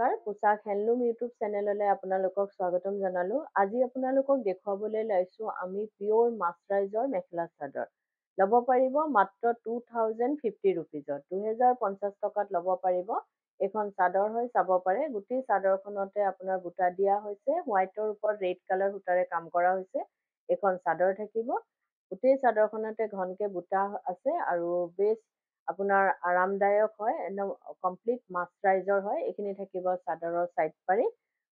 নমস্কাৰ, পোচাক handloom YouTube চেনেললৈ আপোনালোকক স্বাগতম জনালোঁ। আজি আপোনালোকক দেখুৱাবলৈ লৈছোঁ আমি পিয়'ৰ মাছৰাইজৰ মেখেলা চাদৰ। ল'ব পাৰিব মাত্ৰ 2050 ৰুপিজত, 2050 টকাত ল'ব পাৰিব। এইখন চাদৰ হয়, চাব পাৰে। গোটেই চাদৰখনতে আপোনাৰ বুটা দিয়া হৈছে, হোৱাইটৰ ওপৰত ৰেড কালাৰ সূতাৰে কাম কৰা হৈছে। এইখন চাদৰ থাকিব। গোটেই চাদৰখনতে ঘনকে বুটা আছে আৰু বেছ আপোনাৰ আৰামদায়ক হয়, একদম কমপ্লিট মাছৰাইজৰ হয়। এইখিনি থাকিব চাদৰৰ ছাইড পাৰি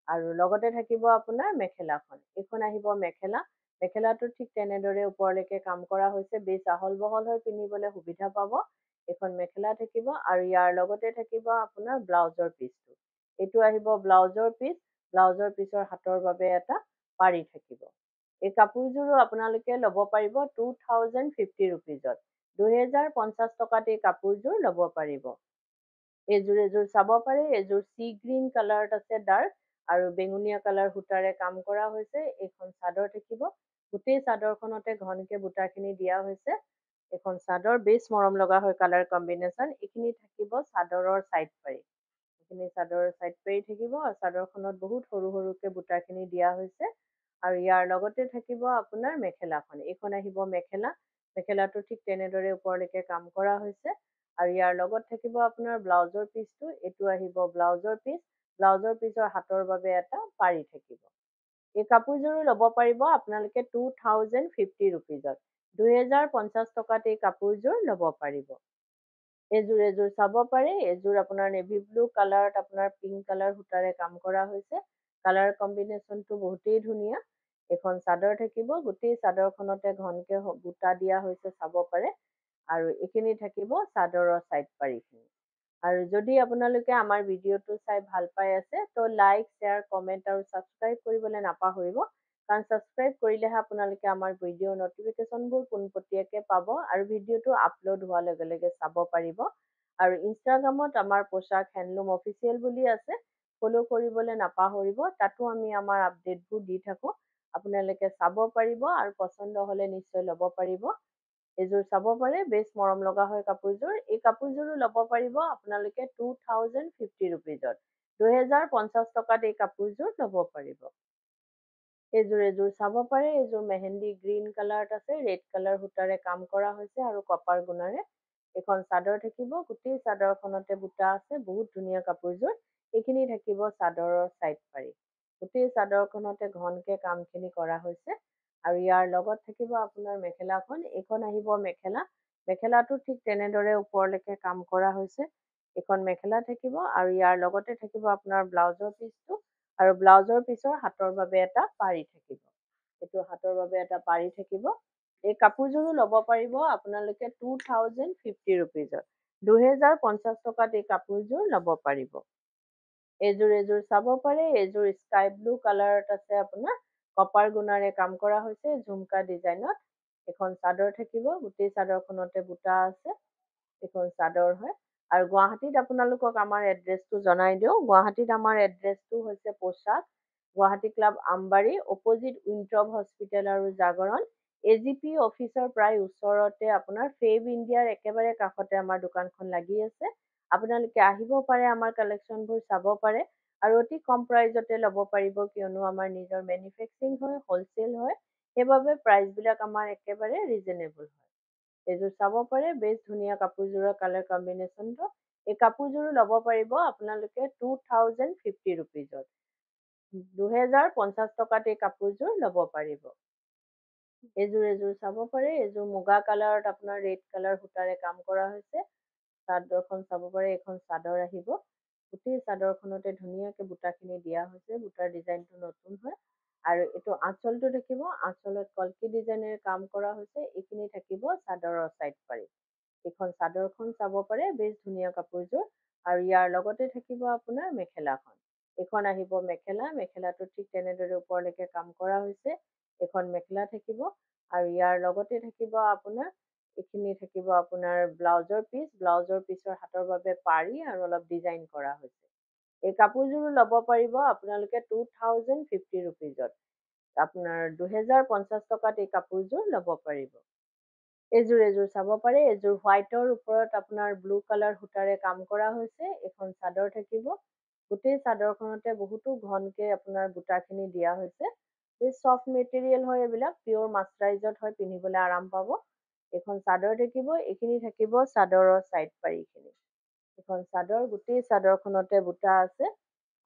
আৰু লগতে থাকিব আপোনাৰ মেখেলাখন। এইখন আহিব মেখেলা। মেখেলাটো ঠিক তেনেদৰে ওপৰলৈকে কাম কৰা হৈছে, বেছ আহল বহল হৈ পিন্ধিবলৈ সুবিধা পাব। এইখন মেখেলা থাকিব আৰু ইয়াৰ লগতে থাকিব আপোনাৰ ব্লাউজৰ পিচটো। এইটো আহিব ব্লাউজৰ পিচ। ব্লাউজৰ পিচৰ হাতৰ বাবে এটা পাৰি থাকিব। এই কাপোৰযোৰো আপোনালোকে ল'ব পাৰিব 2050 ৰুপিজত, 2050 টকাত এই কাপোৰযোৰ ল'ব পাৰিব। এযোৰ চাব পাৰে। এযোৰ চি গ্ৰীণ কালাৰত আছে ডাৰ্ক আৰু বেঙুনীয়া কালাৰ সূতাৰে কাম কৰা হৈছে। এইখন চাদৰ থাকিব। গোটেই চাদৰখনতে ঘনকে বুটাখিনি দিয়া হৈছে। এইখন চাদৰ বেছ মৰম লগা হয় কালাৰ কম্বিনেশ্যন। এইখিনি থাকিব চাদৰৰ ছাইড পাৰি। এইখিনি চাদৰৰ ছাইড পাৰি থাকিব আৰু চাদৰখনত বহুত সৰু সৰুকে বুটাখিনি দিয়া হৈছে আৰু ইয়াৰ লগতে থাকিব আপোনাৰ মেখেলাখন। এইখন আহিব মেখেলা। মেখেলাটো ঠিক তেনেদৰে ওপৰলৈকে কাম কৰা হৈছে আৰু ইয়াৰ লগত থাকিব আপোনাৰ ব্লাউজৰ পিচটো। এইটো আহিব ব্লাউজৰ পিচ। ব্লাউজৰ পিচৰ হাতৰ বাবে এটা পাৰি থাকিব। এই কাপোৰযোৰো ল'ব পাৰিব আপোনালোকে 2050 ৰুপিজত, 2050 টকাত এই কাপোৰযোৰ ল'ব পাৰিব। এযোৰ চাব পাৰে। এযোৰ আপোনাৰ নেভি ব্লু কালাৰত আপোনাৰ পিংক কালাৰ সূতাৰে কাম কৰা হৈছে। কালাৰ কম্বিনেশ্যনটো বহুতেই ধুনীয়া। এখন চাদৰ থাকিব। গোটেই চাদৰখনতে ঘনকে বুটা দিয়া হৈছে, চাব পাৰে আৰু এইখিনি থাকিব চাদৰৰ ছাইড পাৰিখিনি। আৰু যদি আপোনালোকে আমাৰ ভিডিঅ'টো চাই ভাল পাই আছে তো লাইক, শ্বেয়াৰ, কমেণ্ট আৰু ছাবস্ক্ৰাইব কৰিবলৈ নাপাহৰিব, কাৰণ ছাবস্ক্ৰাইব কৰিলেহে আপোনালোকে আমাৰ ভিডিঅ'ৰ নটিফিকেশ্যনবোৰ পোনপটীয়াকৈ পাব আৰু ভিডিঅ'টো আপলোড হোৱাৰ লগে লগে চাব পাৰিব। আৰু ইনষ্টাগ্ৰামত আমাৰ পোচাক হেণ্ডলুম অফিচিয়েল বুলি আছে, ফ'ল' কৰিবলৈ নাপাহৰিব। তাতো আমি আমাৰ আপডেটবোৰ দি থাকোঁ। আপোনালোকে চাব পাৰিব আৰু পচন্দ হ'লে নিশ্চয় ল'ব পাৰিব। এযোৰ চাব পাৰে। বেছ মৰম লগা হয় কাপোৰযোৰ। এই কাপোৰযোৰো ল'ব পাৰিব আপোনালোকে 2050 ৰুপিজত, 2050 টকাত এই কাপোৰযোৰ ল'ব পাৰিব। এযোৰ চাব পাৰে। এযোৰ মেহেন্দি গ্ৰীণ কালাৰত আছে, ৰেড কালাৰ সূতাৰে কাম কৰা হৈছে আৰু কপাৰ গুণাৰে। এইখন চাদৰ থাকিব। গোটেই চাদৰখনতে বুটা আছে, বহুত ধুনীয়া কাপোৰযোৰ। এইখিনি থাকিব চাদৰৰ ছাইড পাৰি। গোটেই চাদৰখনতে ঘনকে কামখিনি কৰা হৈছে আৰু ইয়াৰ লগত থাকিব আপোনাৰ মেখেলাখন। এইখন আহিব মেখেলা। মেখেলাটো ঠিক তেনেদৰে ওপৰলৈকে কাম কৰা হৈছে। এইখন মেখেলা থাকিব আৰু ইয়াৰ লগতে থাকিব আপোনাৰ ব্লাউজৰ পিচটো আৰু ব্লাউজৰ পিচৰ হাতৰ বাবে এটা পাৰি থাকিব। এইটো হাতৰ বাবে এটা পাৰি থাকিব। এই কাপোৰযোৰো ল'ব পাৰিব আপোনালোকে 2050 ৰুপিজত, 2050 টকাত এই কাপোৰযোৰ ল'ব পাৰিব। এযোৰ চাব পাৰে। এযোৰ স্কাই ব্লু কালাৰত আছে, আপোনাৰ কপাৰ গুণাৰে কাম কৰা হৈছে ঝুমকা ডিজাইনত। এখন চাদৰ থাকিব। গোটেই চাদৰখনতে বুটা আছে। এইখন চাদৰ হয় আৰু গুৱাহাটীত আপোনালোকক আমাৰ এড্ৰেছটো জনাই দিওঁ। গুৱাহাটীত আমাৰ এড্ৰেছটো হৈছে পোচাক গুৱাহাটী ক্লাব আমবাৰী, অপজিট উইণ্ট্ৰপ হস্পিটেল আৰু জাগৰণ। AGP অফিচৰ প্ৰায় ওচৰতে আপোনাৰ ফেব ইণ্ডিয়াৰ একেবাৰে কাষতে আমাৰ দোকানখন লাগি আছে। আপোনালোকে আহিব পাৰে, আমাৰ কালেকশ্যনবোৰ চাব পাৰে আৰু অতি কম প্ৰাইজতে ল'ব পাৰিব, কিয়নো আমাৰ নিজৰ মেনুফেকচাৰিং হয়, হ'লচেল হয়। সেইবাবে প্ৰাইচবিলাক আমাৰ একেবাৰে ৰিজনেবল হয়। এযোৰ চাব পাৰে। বেছ ধুনীয়া কাপোৰযোৰৰ কালাৰ কম্বিনেশ্যনটো। এই কাপোৰযোৰো ল'ব পাৰিব আপোনালোকে 2050 ৰুপিজত, 2050 টকাত এই কাপোৰযোৰ ল'ব পাৰিব। এযোৰ চাব পাৰে। এযোৰ মুগা কালাৰত আপোনাৰ ৰেড কালাৰ সূতাৰে কাম কৰা হৈছে। চাদৰখন চাব পাৰে। এইখন চাদৰ আহিব। গোটেই চাদৰখনতে ধুনীয়াকৈ বুটাখিনি দিয়া হৈছে। বুটাৰ ডিজাইনটো নতুন হয় আৰু এইটো আঁচলটো থাকিব। আঁচলত কলকি ডিজাইনেৰে কাম কৰা হৈছে। এইখিনি থাকিব চাদৰৰ ছাইড পাৰি। এইখন চাদৰখন চাব পাৰে। বেছ ধুনীয়া কাপোৰযোৰ আৰু ইয়াৰ লগতে থাকিব আপোনাৰ মেখেলাখন। এইখন আহিব মেখেলা। মেখেলাটো ঠিক তেনেদৰে ওপৰলৈকে কাম কৰা হৈছে। এইখন মেখেলা থাকিব আৰু ইয়াৰ লগতে থাকিব আপোনাৰ এইখিনি থাকিব আপোনাৰ ব্লাউজৰ পিচ। ব্লাউজৰ পিচৰ হাতৰ বাবে পাৰি আৰু অলপ ডিজাইন কৰা হৈছে। এই কাপোৰযোৰো ল'ব পাৰিব আপোনালোকে 2050 ৰুপিজত, আপোনাৰ 2050 টকাত এই কাপোৰযোৰ ল'ব পাৰিব। এযোৰ চাব পাৰে। এযোৰ হোৱাইটৰ ওপৰত আপোনাৰ ব্লু কালাৰ সূতাৰে কাম কৰা হৈছে। এখন চাদৰ থাকিব। গোটেই চাদৰখনতে বহুতো ঘনকে আপোনাৰ বুটাখিনি দিয়া হৈছে। এই চফ্ট মেটেৰিয়েল হয়, এইবিলাক পিয়ৰ মাছৰাইজত হয়, পিন্ধিবলৈ আৰাম পাব। এইখন চাদৰ থাকিব, এইখিনি থাকিব চাদৰৰ চাইড পাৰিখিনি। এইখন চাদৰ, গোটেই চাদৰখনতে বুটা আছে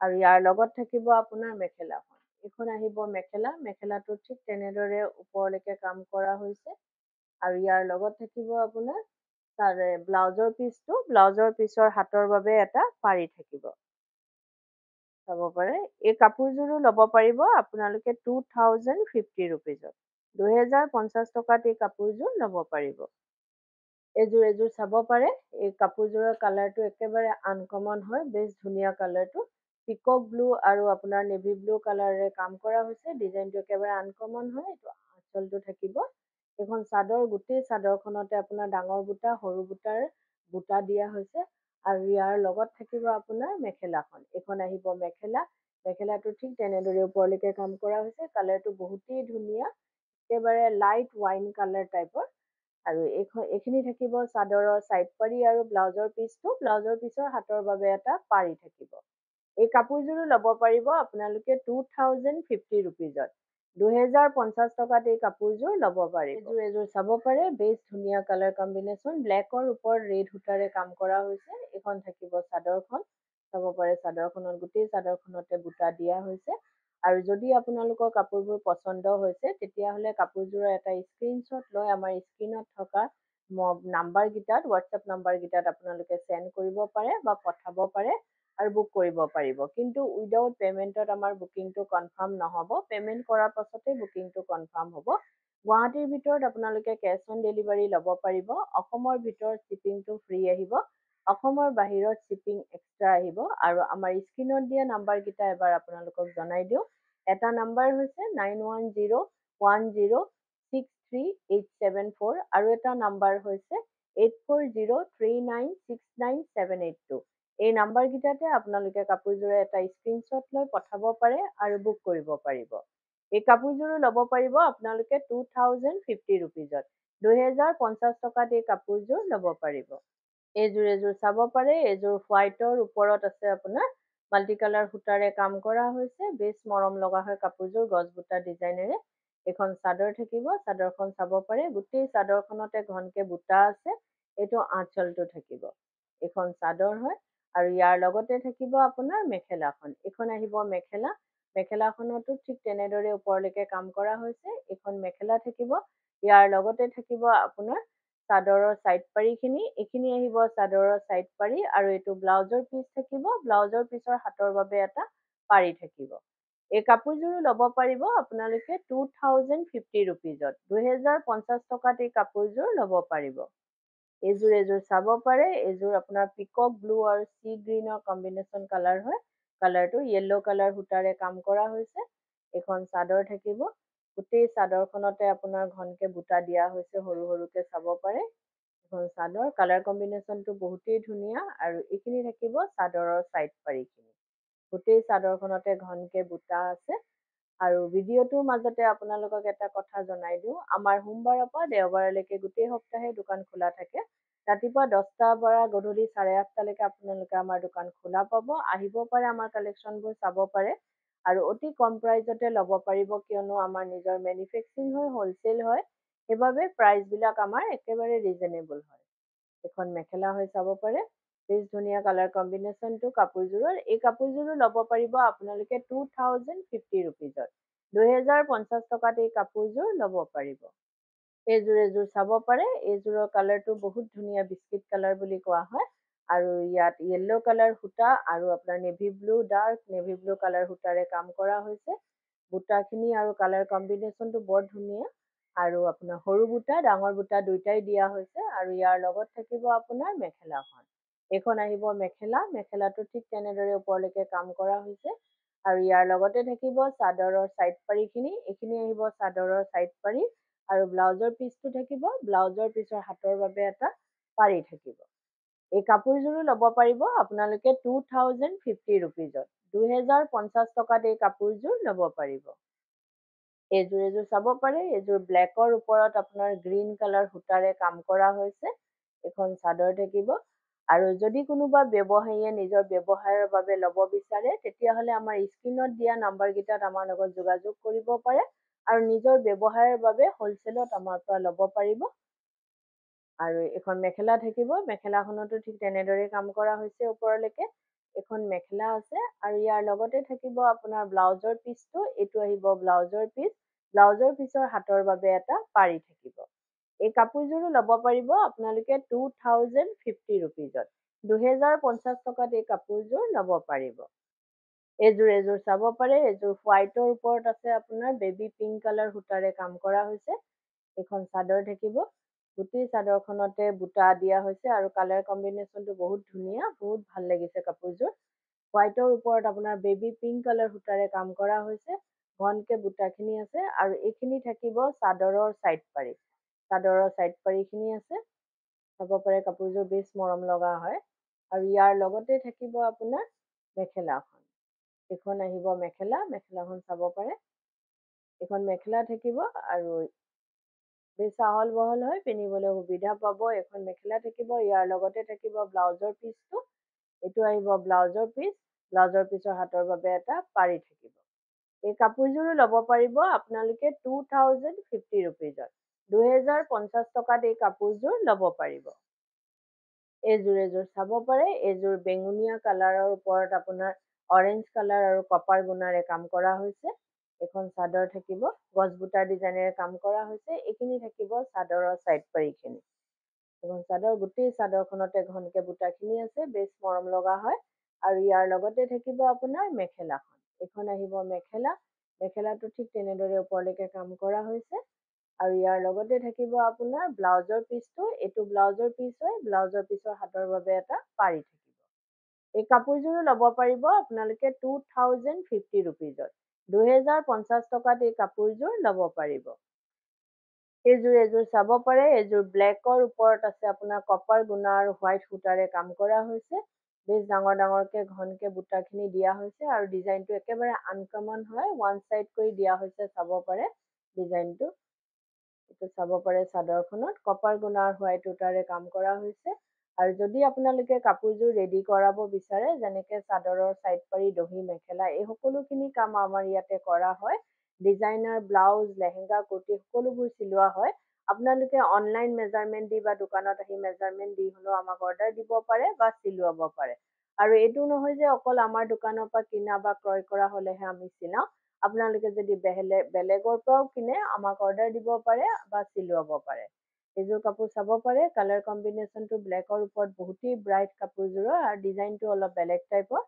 আৰু ইয়াৰ লগত থাকিব আপোনাৰ মেখেলাখন। এইখন আহিব মেখেলা, মেখেলাটো ঠিক তেনেদৰে ওপৰলৈকে কাম কৰা হৈছে আৰু ইয়াৰ লগত থাকিব আপোনাৰ তাৰে ব্লাউজৰ পিচটো, ব্লাউজৰ পিচৰ হাতৰ বাবে এটা পাৰি থাকিব। চাব পাৰে। এই কাপোৰযোৰো ল'ব পাৰিব আপোনালোকে 2050 ৰুপিজত। 2050 টকাত এই কাপোৰযোৰ ল'ব পাৰিব। এযোৰ চাব পাৰে। এই কাপোৰযোৰৰ কালাৰটো একেবাৰে আনকমন হয়, বেছ ধুনীয়া কালাৰটো। পিকক ব্লু আৰু আপোনাৰ নেভি ব্লু কালাৰেৰে কাম কৰা হৈছে। ডিজাইনটো একেবাৰে আনকমন হয়। এইটো আঁচলটো থাকিব। এইখন চাদৰ, গোটেই চাদৰখনতে আপোনাৰ ডাঙৰ বুটা, সৰু বুটাৰ বুটা দিয়া হৈছে আৰু ইয়াৰ লগত থাকিব আপোনাৰ মেখেলাখন। এইখন আহিব মেখেলা, মেখেলাটো ঠিক তেনেদৰে ওপৰলৈকে কাম কৰা হৈছে। কালাৰটো বহুতেই ধুনীয়া, একেবাৰে লাইট ৱাইন কালাৰ টাইপৰ। আৰু এইখিনি থাকিব চাদৰৰ চাইড পাৰি আৰু ব্লাউজৰ পিচটো, ব্লাউজৰ পিচৰ হাতৰ বাবে এটা পাৰি থাকিব। এই কাপোৰযোৰো ল'ব পাৰিব আপোনালোকে 2050 ৰুপিজত। 2050 টকাত এই কাপোৰযোৰ ল'ব পাৰিব। এযোৰ চাব পাৰে, বেছ ধুনীয়া কালাৰ কম্বিনেশ্যন। ব্লেকৰ ওপৰত ৰেড সূতাৰে কাম কৰা হৈছে। এইখন থাকিব চাদৰখন। চাব পাৰে চাদৰখনত, গোটেই চাদৰখনতে বুটা দিয়া হৈছে। আৰু যদি আপোনালোকৰ কাপোৰবোৰ পচন্দ হৈছে, তেতিয়াহ'লে কাপোৰযোৰৰ এটা স্ক্ৰীনশ্বট লৈ আমাৰ স্ক্ৰীনত থকা নাম্বাৰকেইটাত, হোৱাটছএপ নাম্বাৰকেইটাত আপোনালোকে চেণ্ড কৰিব পাৰে বা পঠাব পাৰে আৰু বুক কৰিব পাৰিব। কিন্তু উইদাউট পে'মেণ্টত আমাৰ বুকিংটো কনফাৰ্ম নহ'ব। পে'মেণ্ট কৰাৰ পাছতে বুকিংটো কনফাৰ্ম হ'ব। গুৱাহাটীৰ ভিতৰত আপোনালোকে কেছ অন ডেলিভাৰী ল'ব পাৰিব। অসমৰ ভিতৰত শ্বিপিংটো ফ্ৰী আহিব। অসমৰ বাহিৰত শ্বিপিং এক্সট্ৰা আহিব। আৰু আমাৰ স্ক্ৰীনত দিয়া নাম্বাৰকেইটা এবাৰ আপোনালোকক জনাই দিওঁ। এটা নাম্বাৰ হৈছে 9101063874 আৰু এটা নাম্বাৰ হৈছে 8403969782। এই নাম্বাৰকেইটাতে আপোনালোকে কাপোৰযোৰৰ এটা স্ক্ৰীনশ্বট লৈ পঠাব পাৰে আৰু বুক কৰিব পাৰিব। এই কাপোৰযোৰো ল'ব পাৰিব আপোনালোকে 2050 ৰুপিজত। 2050 টকাত এই কাপোৰযোৰ ল'ব পাৰিব। এযোৰ চাব পাৰে। এযোৰ হোৱাইটৰ ওপৰত আছে আপোনাৰ মাল্টি কালাৰ সূতাৰে কাম কৰা হৈছে। বেছ মৰম লগা হয় কাপোৰযোৰ, গছ বুটা ডিজাইনেৰে। এইখন চাদৰ থাকিব, চাদৰখন চাব পাৰে। গোটেই চাদৰখনতে ঘনকে বুটা আছে। এইটো আঁচলটো থাকিব। এইখন চাদৰ হয় আৰু ইয়াৰ লগতে থাকিব আপোনাৰ মেখেলাখন। এইখন আহিব মেখেলা, মেখেলাখনতো ঠিক তেনেদৰে ওপৰলৈকে কাম কৰা হৈছে। এইখন মেখেলা থাকিব। ইয়াৰ লগতে থাকিব আপোনাৰ চাদৰৰ চাইড পাৰিখিনি। এইখিনি আহিব চাদৰৰ চাইড পাৰি আৰু এইটো ব্লাউজৰ পিচ থাকিব। ব্লাউজৰ পিচৰ হাতৰ বাবে এটা পাৰি থাকিব। এই কাপোৰযোৰো ল'ব পাৰিব আপোনালোকে 2050 ৰুপিজত। 2050 টকাত এই কাপোৰযোৰ ল'ব পাৰিব। এযোৰ চাব পাৰে। এযোৰ আপোনাৰ পিকক ব্লু আৰু চি গ্ৰীণৰ কম্বিনেশ্যন কালাৰ হয়। কালাৰটো য়েল্ল' কালাৰ সূতাৰে কাম কৰা হৈছে। এইখন চাদৰ থাকিব। গোটেই চাদৰখনতে আপোনাৰ ঘনকে বুটা দিয়া হৈছে, সৰু সৰুকে চাব পাৰে। এইখন চাদৰ, কালাৰ কম্বিনেশ্যনটো বহুতেই ধুনীয়া আৰু এইখিনি থাকিব চাদৰৰ চাইড পাৰিখিনি। গোটেই চাদৰখনতে ঘনকে বুটা আছে। আৰু ভিডিঅ'টোৰ মাজতে আপোনালোকক এটা কথা জনাই দিওঁ, আমাৰ সোমবাৰৰ পৰা দেওবাৰলৈকে গোটেই সপ্তাহে দোকান খোলা থাকে। ৰাতিপুৱা 10টাৰ পৰা গধূলি 8:30লৈকে আপোনালোকে আমাৰ দোকান খোলা পাব। আহিব পাৰে, আমাৰ কালেকশ্যনবোৰ চাব পাৰে আৰু অতি কম প্ৰাইজতে ল'ব পাৰিব, কিয়নো আমাৰ নিজৰ মেনুফেক্সাৰিং হয়, হ'লচেল হয়। সেইবাবে প্ৰাইচবিলাক আমাৰ একেবাৰে ৰিজনেবল হয়। এখন মেখেলা হয়, চাব পাৰে। বেছ ধুনীয়া কালাৰ কম্বিনেশ্যনটো কাপোৰযোৰৰ। এই কাপোৰযোৰো ল'ব পাৰিব আপোনালোকে 2050 ৰুপিজত। 2050 টকাত এই কাপোৰযোৰ ল'ব পাৰিব। এযোৰ চাব পাৰে। এইযোৰৰ কালাৰটো বহুত ধুনীয়া, বিস্কিট কালাৰ বুলি কোৱা হয়। আৰু ইয়াত য়েল্ল' কালাৰ সূতা আৰু আপোনাৰ navy blue, dark navy blue colour সূতাৰে কাম কৰা হৈছে। বুটাখিনি আৰু কালাৰ কম্বিনেশ্যনটো বৰ ধুনীয়া। আৰু আপোনাৰ সৰু বুটা, ডাঙৰ বুটা দুইটাই দিয়া হৈছে আৰু ইয়াৰ লগত থাকিব আপোনাৰ মেখেলাখন। এইখন আহিব মেখেলা, মেখেলাটো ঠিক তেনেদৰে ওপৰলৈকে কাম কৰা হৈছে আৰু ইয়াৰ লগতে থাকিব চাদৰৰ চাইড পাৰিখিনি। এইখিনি আহিব চাদৰৰ চাইড পাৰি আৰু ব্লাউজৰ পিচটো থাকিব। ব্লাউজৰ পিচৰ হাতৰ বাবে এটা পাৰি থাকিব। এই কাপোৰযোৰো ল'ব পাৰিব আপোনালোকে 2050 ৰুপিজত। 2050 টকাত এই কাপোৰযোৰ ল'ব পাৰিব। এযোৰ চাব পাৰে। এযোৰ ব্লেকৰ ওপৰত আপোনাৰ গ্ৰীণ কালাৰ সূতাৰে কাম কৰা হৈছে। এখন চাদৰ থাকিব আৰু যদি কোনোবা ব্যৱসায়ীয়ে নিজৰ ব্যৱসায়ৰ বাবে ল'ব বিচাৰে তেতিয়াহ'লে আমাৰ স্ক্ৰীনত দিয়া নাম্বাৰকেইটাত আমাৰ লগত যোগাযোগ কৰিব পাৰে আৰু নিজৰ ব্যৱসায়ৰ বাবে হ'লচেলত আমাৰ পৰা ল'ব পাৰিব। আৰু এখন মেখেলা থাকিব, মেখেলাখনতো ঠিক তেনেদৰে কাম কৰা হৈছে ওপৰলৈকে। এখন মেখেলা আছে আৰু ইয়াৰ লগতে থাকিব আপোনাৰ ব্লাউজৰ পিচটো। এইটো আহিব ব্লাউজৰ পিচ। ব্লাউজৰ পিচৰ হাতৰ বাবে এটা পাৰি থাকিব। এই কাপোৰযোৰো ল'ব পাৰিব আপোনালোকে 2050 ৰুপিজত। 2050 টকাত এই কাপোৰযোৰ ল'ব পাৰিব। এযোৰ চাব পাৰে। এযোৰ হোৱাইটৰ ওপৰত আছে আপোনাৰ বেবী পিংক কালাৰ সূতাৰে কাম কৰা হৈছে। এখন চাদৰ থাকিব। গোটেই চাদৰখনতে বুটা দিয়া হৈছে আৰু কালাৰ কম্বিনেশ্যনটো বহুত ধুনীয়া, বহুত ভাল লাগিছে কাপোৰযোৰ। হোৱাইটৰ ওপৰত আপোনাৰ বেবী পিংক কালাৰ সূতাৰে কাম কৰা হৈছে। ঘনকে বুটাখিনি আছে আৰু এইখিনি থাকিব চাদৰৰ চাইড পাৰি। চাদৰৰ চাইড পাৰিখিনি আছে। চাব পাৰে কাপোৰযোৰ বেছ মৰম লগা হয়। আৰু ইয়াৰ লগতে থাকিব আপোনাৰ মেখেলাখন। এইখন আহিব মেখেলা। মেখেলাখন চাব পাৰে। এইখন মেখেলা থাকিব আৰু বেছ আহল বহল হয়, পিন্ধিবলৈ সুবিধা পাব। এখন মেখেলা থাকিব, ইয়াৰ লগতে থাকিব ব্লাউজৰ পিচটো। এইটো আহিব ব্লাউজৰ পিচ। ব্লাউজৰ পিচৰ হাতৰ বাবে এটা পাৰি থাকিব। এই কাপোৰযোৰো ল'ব পাৰিব আপোনালোকে 2050 ৰুপিজত। 2050 টকাত এই কাপোৰযোৰ ল'ব পাৰিব। এযোৰ চাব পাৰে। এযোৰ বেঙুনীয়া কালাৰৰ ওপৰত আপোনাৰ অৰেঞ্জ কালাৰ আৰু কপাৰ গুণাৰে কাম কৰা হৈছে। এখন চাদৰ থাকিব, গছ বুটাৰ ডিজাইনেৰে কাম কৰা হৈছে। এইখিনি থাকিব চাদৰৰ চাইড পাৰিখিনি। এখন চাদৰ, গোটেই চাদৰখনতে ঘনকে বুটাখিনি আছে, বেছ মৰম লগা হয়। আৰু ইয়াৰ লগতে থাকিব আপোনাৰ মেখেলাখন। এইখন আহিব মেখেলা। মেখেলাটো ঠিক তেনেদৰে ওপৰলৈকে কাম কৰা হৈছে। আৰু ইয়াৰ লগতে থাকিব আপোনাৰ ব্লাউজৰ পিচটো। এইটো ব্লাউজৰ পিচ হয়। ব্লাউজৰ পিচৰ হাতৰ বাবে এটা পাৰি থাকিব। এই কাপোৰযোৰো ল'ব পাৰিব আপোনালোকে 2050 ৰুপিজত। 2050 টকাত এই কাপোৰযোৰ ল'ব পাৰিব। এযোৰ চাব পাৰে। এযোৰ ব্লেকৰ ওপৰত আছে আপোনাৰ কপাৰ গুণা আৰু হোৱাইট সূতাৰে কাম কৰা হৈছে। বেছ ডাঙৰ ডাঙৰকে ঘনকে বুটাখিনি দিয়া হৈছে আৰু ডিজাইনটো একেবাৰে আনকমন হয়। ওৱান চাইড কৰি দিয়া হৈছে, চাব পাৰে ডিজাইনটো। এইটো চাব পাৰে চাদৰখনত কপাৰ গুণা আৰু হোৱাইট সূতাৰে কাম কৰা হৈছে। আৰু যদি আপোনালোকে কাপোৰযোৰ ৰেডি কৰাব বিচাৰে, যেনেকে চাদৰৰ চাইড পাৰি, দহি, মেখেলা, এই সকলোখিনি কাম আমাৰ ইয়াতে কৰা হয়। ডিজাইনাৰ ব্লাউজ, লেহেংগা, কুৰ্তি সকলোবোৰ চিলোৱা হয়। আপোনালোকে অনলাইন মেজাৰমেণ্ট দি বা দোকানত আহি মেজাৰমেণ্ট দি হ'লেও আমাক অৰ্ডাৰ দিব পাৰে বা চিলোৱাব পাৰে। আৰু এইটো নহয় যে অকল আমাৰ দোকানৰ পৰা কিনা বা ক্ৰয় কৰা হ'লেহে আমি চিলাওঁ। আপোনালোকে যদি বেলেগৰ পৰাও কিনে আমাক অৰ্ডাৰ দিব পাৰে বা চিলোৱাব পাৰে। এইযোৰ কাপোৰ চাব পাৰে। কালাৰ কম্বিনেশ্যনটো ব্লেকৰ ওপৰত বহুতেই ব্ৰাইট কাপোৰযোৰৰ আৰু ডিজাইনটো অলপ বেলেগ টাইপৰ।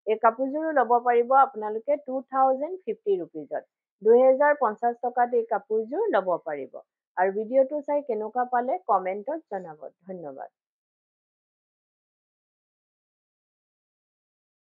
এই কাপোৰযোৰো ল'ব পাৰিব আপোনালোকে 2050 ৰুপিজত। 2050 টকাত এই কাপোৰযোৰ ল'ব পাৰিব। আৰু ভিডিঅ'টো চাই কেনেকুৱা পালে কমেণ্টত জনাব। ধন্যবাদ।